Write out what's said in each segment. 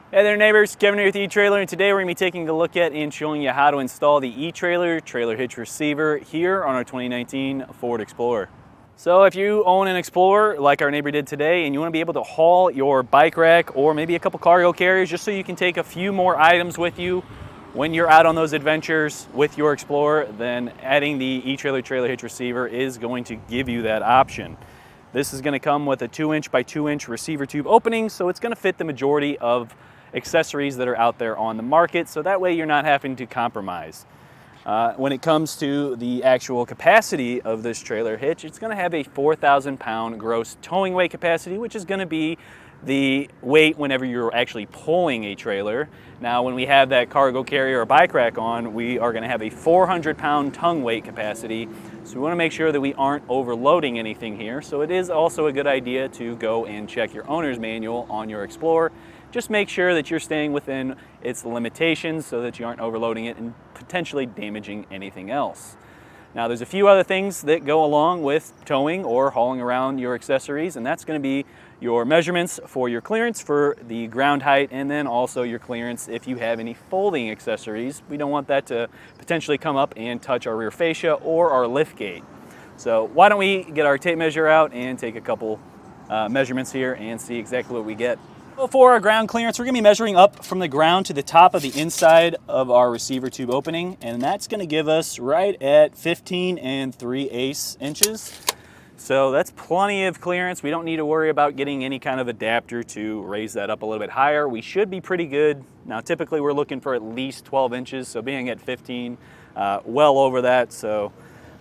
Hey there neighbors, Kevin here with eTrailer, and today we're going to be taking a look at and showing you how to install the eTrailer trailer hitch receiver here on our 2019 Ford Explorer. So if you own an Explorer like our neighbor did today and you want to be able to haul your bike rack or maybe a couple cargo carriers just so you can take a few more items with you when you're out on those adventures with your Explorer, then adding the eTrailer trailer hitch receiver is going to give you that option. This is going to come with a 2" by 2" receiver tube opening, so it's going to fit the majority of accessories that are out there on the market, so that way you're not having to compromise. When it comes to the actual capacity of this trailer hitch, it's going to have a 4,000 pound gross towing weight capacity, which is going to be the weight whenever you're actually pulling a trailer. Now when we have that cargo carrier or bike rack on, we are going to have a 400 pound tongue weight capacity, so we want to make sure that we aren't overloading anything here. So it is also a good idea to go and check your owner's manual on your Explorer. Just make sure that you're staying within its limitations so that you aren't overloading it and potentially damaging anything else. Now there's a few other things that go along with towing or hauling around your accessories, and that's going to be your measurements for your clearance for the ground height, and then also your clearance if you have any folding accessories. We don't want that to potentially come up and touch our rear fascia or our lift gate. So why don't we get our tape measure out and take a couple measurements here and see exactly what we get. Well, for our ground clearance, we're going to be measuring up from the ground to the top of the inside of our receiver tube opening, and that's going to give us right at 15 3/8 inches. So that's plenty of clearance. We don't need to worry about getting any kind of adapter to raise that up a little bit higher. We should be pretty good. Now typically we're looking for at least 12 inches, so being at 15, well over that. So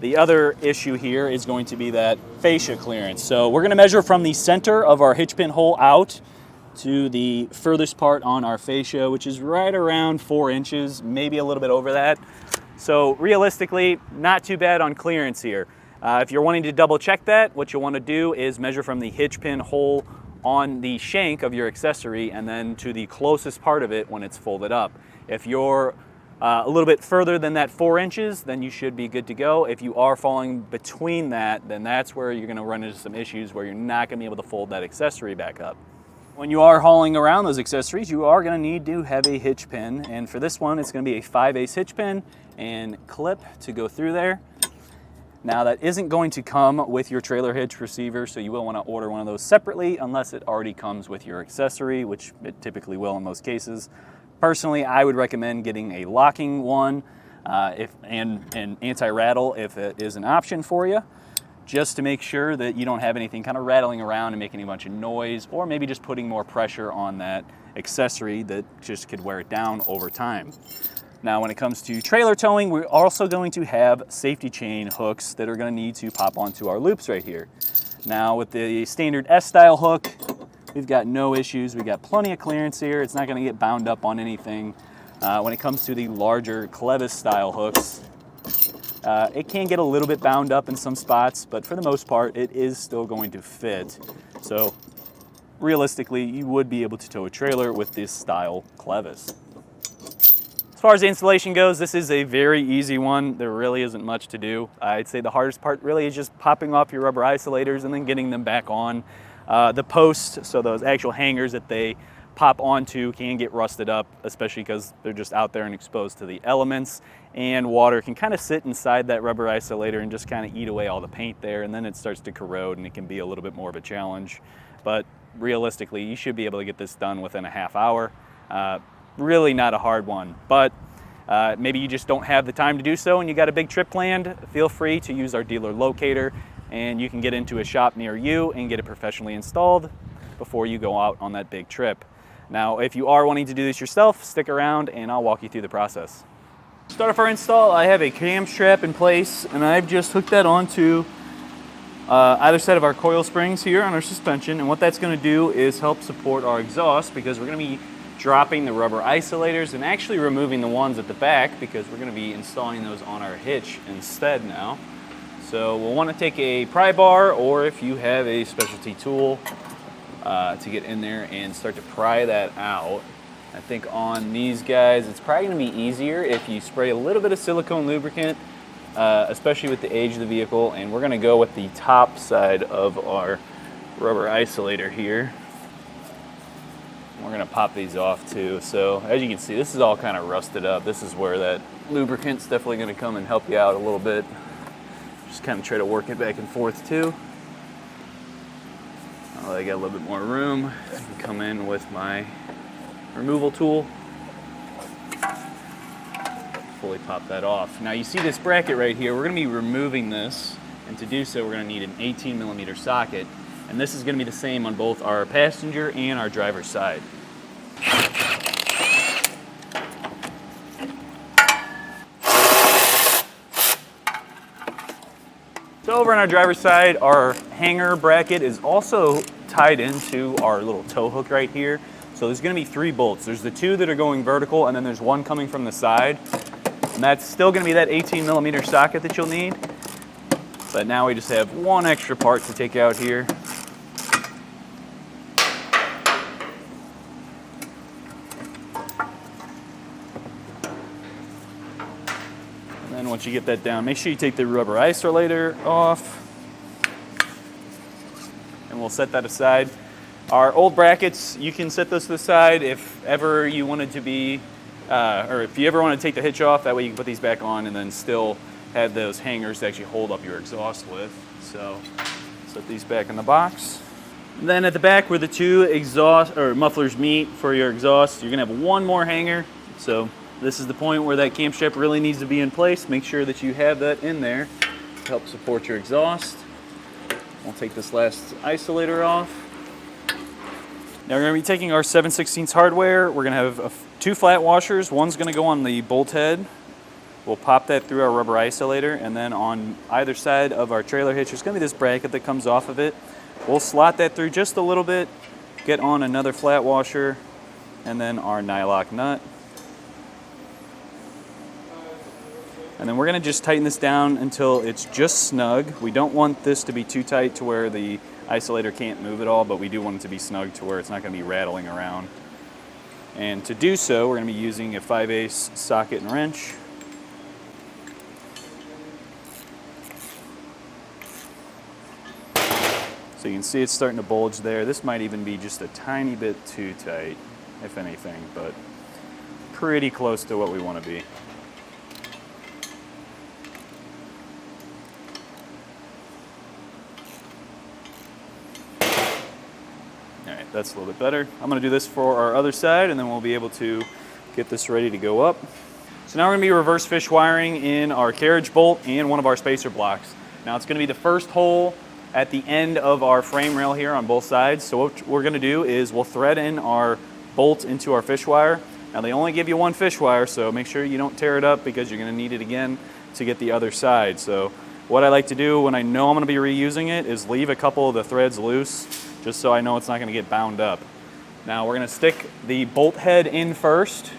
the other issue here is going to be that fascia clearance. So we're going to measure from the center of our hitch pin hole out to the furthest part on our fascia, which is right around 4 inches, maybe a little bit over that. So realistically, not too bad on clearance here. If you're wanting to double check that, what you'll want to do is measure from the hitch pin hole on the shank of your accessory and then to the closest part of it when it's folded up. If you're a little bit further than that 4 inches, then you should be good to go. If you are falling between that, then that's where you're going to run into some issues where you're not going to be able to fold that accessory back up. When you are hauling around those accessories, you are going to need to have a hitch pin, and for this one it's going to be a 5/8 hitch pin and clip to go through there. Now that isn't going to come with your trailer hitch receiver, so you will want to order one of those separately unless it already comes with your accessory, which it typically will in most cases. Personally, I would recommend getting a locking one and an anti-rattle if it is an option for you, just to make sure that you don't have anything kind of rattling around and making a bunch of noise, or maybe just putting more pressure on that accessory that just could wear it down over time. Now when it comes to trailer towing, we're also going to have safety chain hooks that are going to need to pop onto our loops right here. Now with the standard S-style hook, we've got no issues. We've got plenty of clearance here. It's not going to get bound up on anything. When it comes to the larger clevis style hooks, it can get a little bit bound up in some spots, but for the most part, it is still going to fit. So realistically, you would be able to tow a trailer with this style clevis. As far as the installation goes, this is a very easy one. There really isn't much to do. I'd say the hardest part really is just popping off your rubber isolators and then getting them back on. The posts, so those actual hangers that they pop onto, can get rusted up, especially because they're just out there and exposed to the elements, and water can kind of sit inside that rubber isolator and just kind of eat away all the paint there, and then it starts to corrode and it can be a little bit more of a challenge. But realistically, you should be able to get this done within a half hour. Really not a hard one, but maybe you just don't have the time to do so and you got a big trip planned. Feel free to use our dealer locator, and you can get into a shop near you and get it professionally installed before you go out on that big trip. Now, if you are wanting to do this yourself, stick around and I'll walk you through the process. To start off our install, I have a cam strap in place, and I've just hooked that onto either side of our coil springs here on our suspension, and what that's going to do is help support our exhaust, because we're going to be dropping the rubber isolators and actually removing the ones at the back, because we're going to be installing those on our hitch instead now. So we'll want to take a pry bar, or if you have a specialty tool, to get in there and start to pry that out. I think on these guys, it's probably going to be easier if you spray a little bit of silicone lubricant, especially with the age of the vehicle, and we're going to go with the top side of our rubber isolator here. We're gonna pop these off too. So as you can see, this is all kind of rusted up. This is where that lubricant's definitely gonna come and help you out a little bit. Just kind of try to work it back and forth too. Oh, I got a little bit more room. I can come in with my removal tool. Fully pop that off. Now you see this bracket right here, we're gonna be removing this, and to do so we're gonna need an 18mm socket, and this is gonna be the same on both our passenger and our driver's side. So over on our driver's side, our hanger bracket is also tied into our little tow hook right here. So there's gonna be 3 bolts. There's the 2 that are going vertical, and then there's 1 coming from the side. And that's still gonna be that 18mm socket that you'll need. But now we just have 1 extra part to take out here. And then once you get that down, make sure you take the rubber isolator off. And we'll set that aside. Our old brackets, you can set those to the side if ever you wanted to be or if you ever want to take the hitch off, that way you can put these back on and then still have those hangers to actually hold up your exhaust with. So set these back in the box. And then at the back where the 2 exhaust or mufflers meet for your exhaust, you're gonna have 1 more hanger. So this is the point where that cam strap really needs to be in place. Make sure that you have that in there to help support your exhaust. We'll take this last isolator off. Now we're going to be taking our 7/16 hardware. We're going to have 2 flat washers. One's going to go on the bolt head. We'll pop that through our rubber isolator, and then on either side of our trailer hitch, there's going to be this bracket that comes off of it. We'll slot that through just a little bit, get on another flat washer, and then our nylock nut. And then we're going to just tighten this down until it's just snug. We don't want this to be too tight to where the isolator can't move at all, but we do want it to be snug to where it's not going to be rattling around. And to do so, we're going to be using a 5/8 socket and wrench. So you can see it's starting to bulge there. This might even be just a tiny bit too tight, if anything, but pretty close to what we want to be. Alright, that's a little bit better. I'm going to do this for our other side, and then we'll be able to get this ready to go up. So now we're going to be reverse fish wiring in our carriage bolt and one of our spacer blocks. Now it's going to be the first hole at the end of our frame rail here on both sides. So what we're going to do is we'll thread in our bolt into our fish wire. Now they only give you 1 fish wire, so make sure you don't tear it up because you're going to need it again to get the other side. So what I like to do when I know I'm going to be reusing it is leave a couple of the threads loose, just so I know it's not going to get bound up. Now we're going to stick the bolt head in first.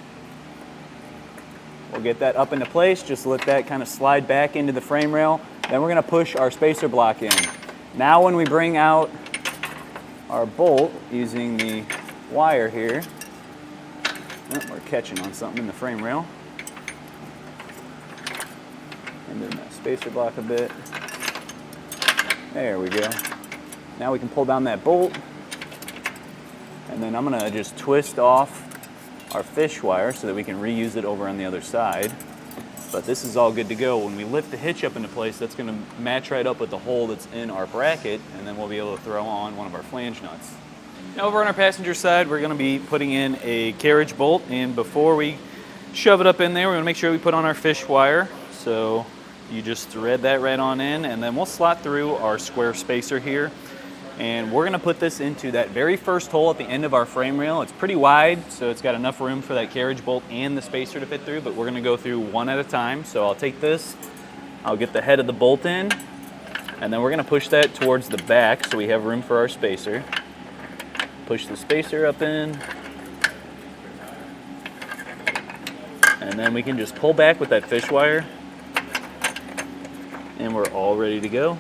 We'll get that up into place, just let that kind of slide back into the frame rail. Then we're going to push our spacer block in. Now when we bring out our bolt using the wire here, oh, we're catching on something in the frame rail. And then that spacer block a bit. There we go. Now we can pull down that bolt, and then I'm going to just twist off our fish wire so that we can reuse it over on the other side. But this is all good to go. When we lift the hitch up into place, that's going to match right up with the hole that's in our bracket, and then we'll be able to throw on one of our flange nuts. Now over on our passenger side, we're going to be putting in a carriage bolt, and before we shove it up in there, we're going to make sure we put on our fish wire. So you just thread that right on in, and then we'll slot through our square spacer here. And we're gonna put this into that very first hole at the end of our frame rail. It's pretty wide, so it's got enough room for that carriage bolt and the spacer to fit through, but we're gonna go through one at a time. So I'll take this, I'll get the head of the bolt in, and then we're gonna push that towards the back so we have room for our spacer. Push the spacer up in, and then we can just pull back with that fish wire, and we're all ready to go.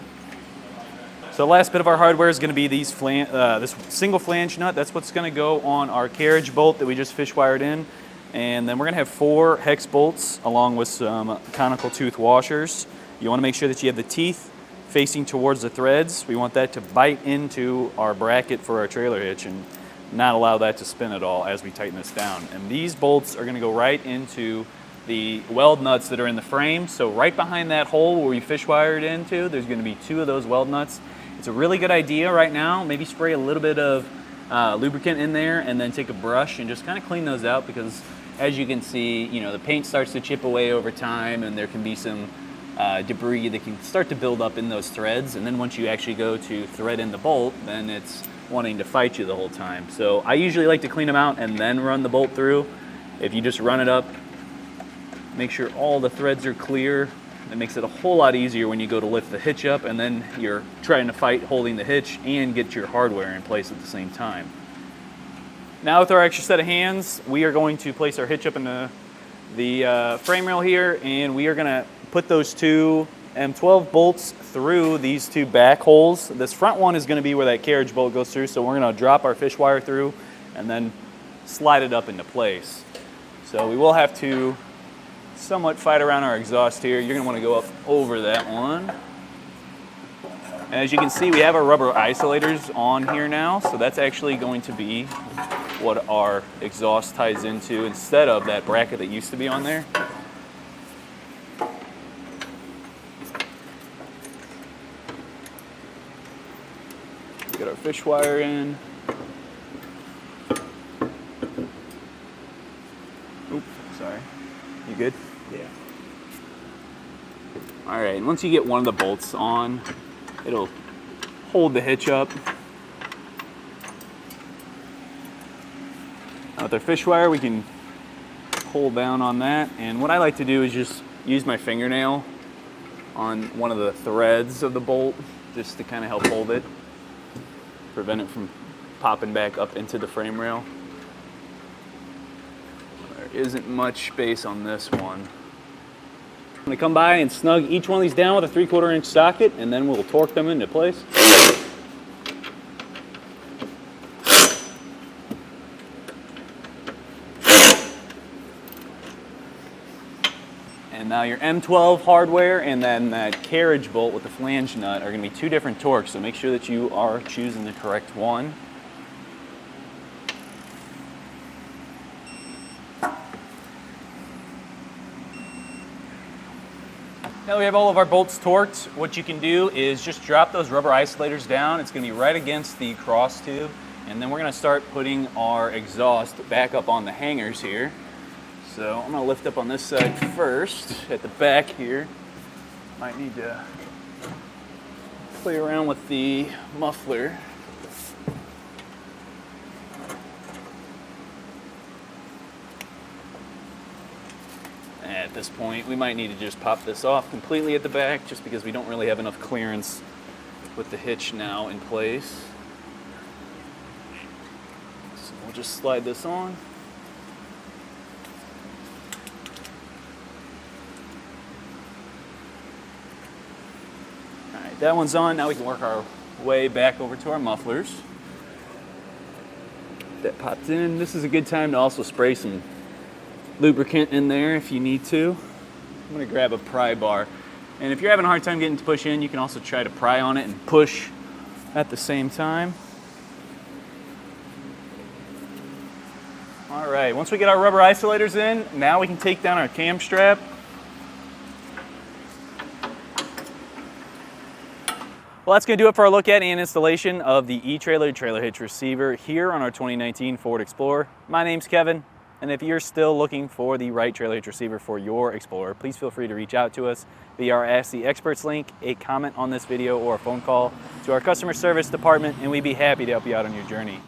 So the last bit of our hardware is going to be these this single flange nut. That's what's going to go on our carriage bolt that we just fish wired in. And then we're going to have 4 hex bolts along with some conical tooth washers. You want to make sure that you have the teeth facing towards the threads. We want that to bite into our bracket for our trailer hitch. And not allow that to spin at all as we tighten this down. And these bolts are going to go right into the weld nuts that are in the frame. So right behind that hole where we fish wired into, there's going to be 2 of those weld nuts. It's a really good idea right now. Maybe spray a little bit of lubricant in there and then take a brush and just kind of clean those out, because as you can see, you know, the paint starts to chip away over time, and there can be some debris that can start to build up in those threads. And then once you actually go to thread in the bolt, then it's wanting to fight you the whole time. So I usually like to clean them out and then run the bolt through. If you just run it up, make sure all the threads are clear. It makes it a whole lot easier when you go to lift the hitch up and then you're trying to fight holding the hitch and get your hardware in place at the same time. Now with our extra set of hands, we are going to place our hitch up in the frame rail here, and we are going to put those 2 M12 bolts through these 2 back holes. This front one is going to be where that carriage bolt goes through, so we're going to drop our fish wire through and then slide it up into place. So we will have to somewhat fight around our exhaust here. You're going to want to go up over that one. And as you can see, we have our rubber isolators on here now, so that's actually going to be what our exhaust ties into instead of that bracket that used to be on there. Get our fish wire in. Oop, sorry. You good? Yeah. All right, and once you get one of the bolts on, it'll hold the hitch up. Now with our fish wire, we can pull down on that. And what I like to do is just use my fingernail on one of the threads of the bolt just to kind of help hold it, prevent it from popping back up into the frame rail. There isn't much space on this one. I'm going to come by and snug each one of these down with a 3/4 inch socket, and then we'll torque them into place. And now your M12 hardware and then that carriage bolt with the flange nut are going to be 2 different torques, so make sure that you are choosing the correct one. Now we have all of our bolts torqued. What you can do is just drop those rubber isolators down. It's going to be right against the cross tube, and then we're going to start putting our exhaust back up on the hangers here. So I'm going to lift up on this side first, at the back here. Might need to play around with the muffler. At this point, we might need to just pop this off completely at the back, just because we don't really have enough clearance with the hitch now in place. So we'll just slide this on. Alright, that one's on. Now we can work our way back over to our mufflers. That popped in. This is a good time to also spray some lubricant in there if you need to. I'm going to grab a pry bar, and if you're having a hard time getting to push in, you can also try to pry on it and push at the same time. All right, once we get our rubber isolators in, now we can take down our cam strap. Well, that's going to do it for our look at and installation of the eTrailer trailer hitch receiver here on our 2019 Ford Explorer. My name's Kevin. And if you're still looking for the right trailer hitch receiver for your Explorer, please feel free to reach out to us via our Ask the Experts link, a comment on this video, or a phone call to our customer service department, and we'd be happy to help you out on your journey.